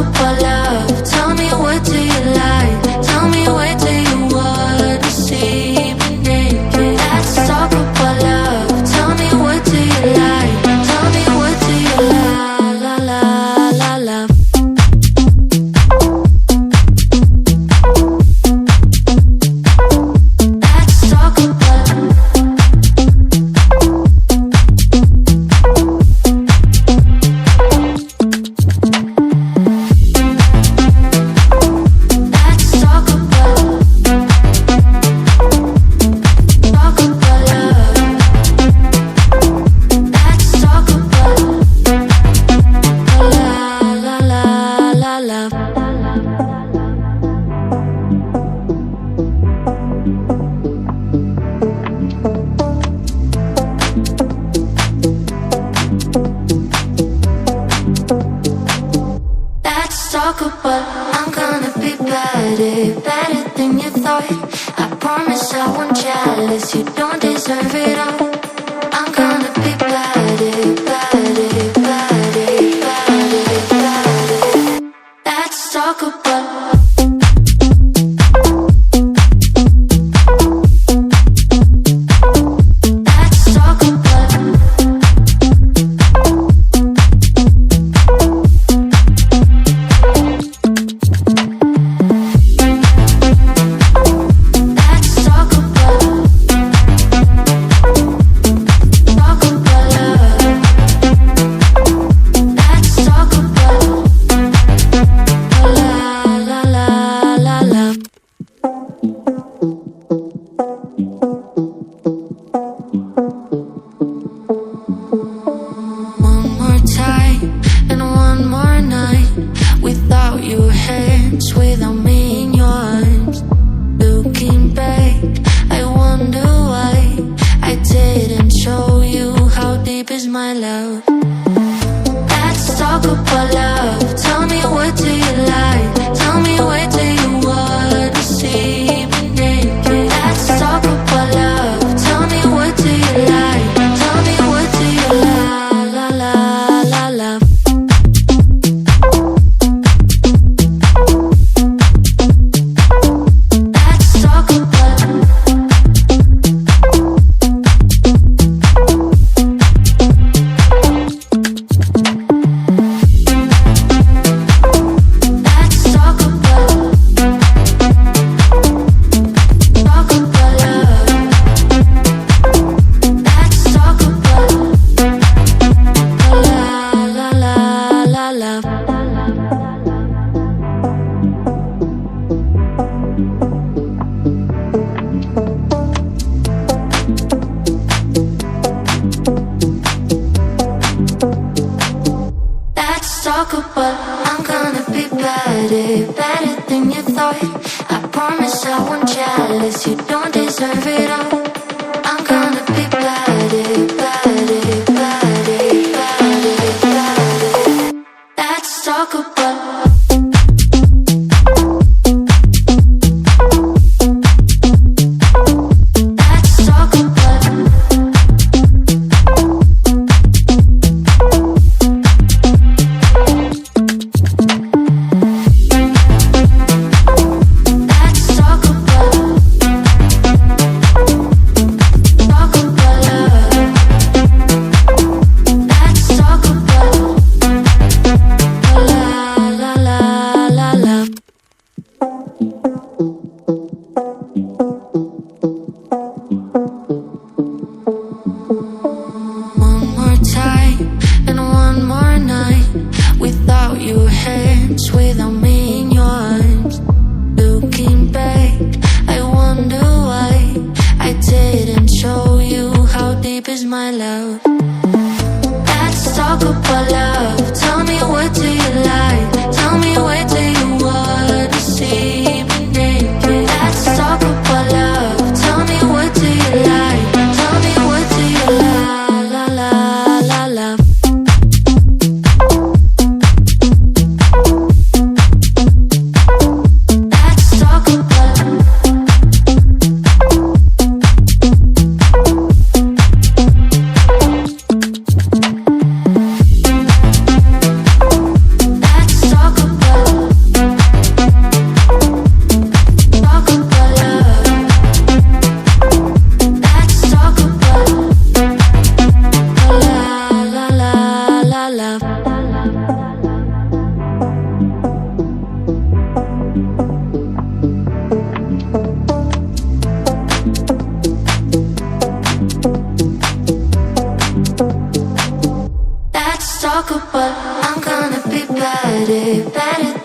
sucker for love. Tell me, what do you like? Tell me, where do you wanna see me naked? That's a sucker for love. Tell me, what do you like? Tell me, what do you la la la la la. But I'm gonna be better, better than you thought. I promise I won't jealous, you don't deserve it all. I'm gonna be better, better, better, better, better. Let's talk about but I'm gonna be better, better than you thought. I promise I won't jealous, you don't deserve it all. I'm gonna be better, better, better, better, better. Let's talk about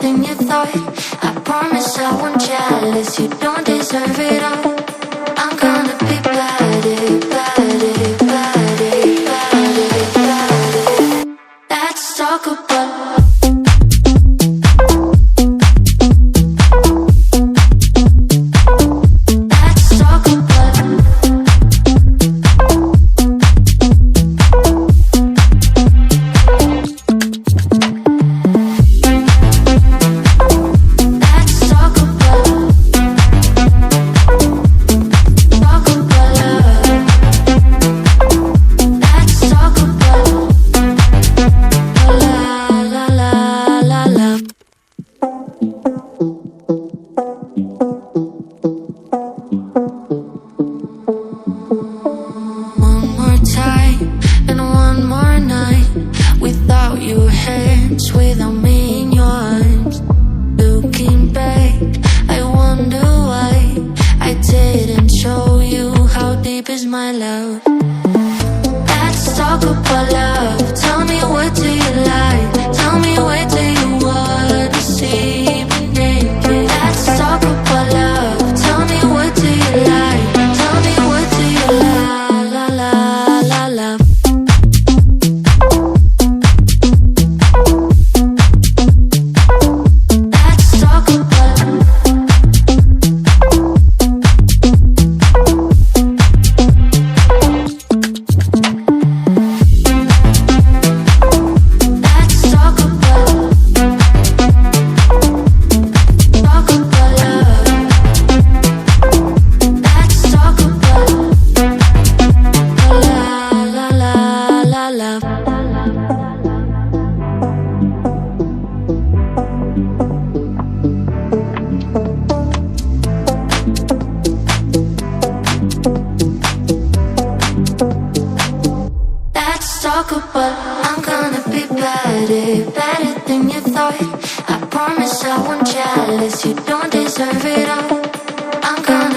than you thought. I promise I won't jealous. You don't deserve it all. I'm gonna be bad, bad, bad, bad, bad. Let's talk about. Without me in your arms, looking back, I wonder why I didn't show you how deep is my love. Let's talk about love. Tell me, what do you like? Tell me, where do you wanna see me naked? Let's talk about love. Tell me, what do you like? Tell me, what do you love? Talk about, I'm gonna be better, better than you thought. I promise I won't jealous. You don't deserve it all. I'm gonna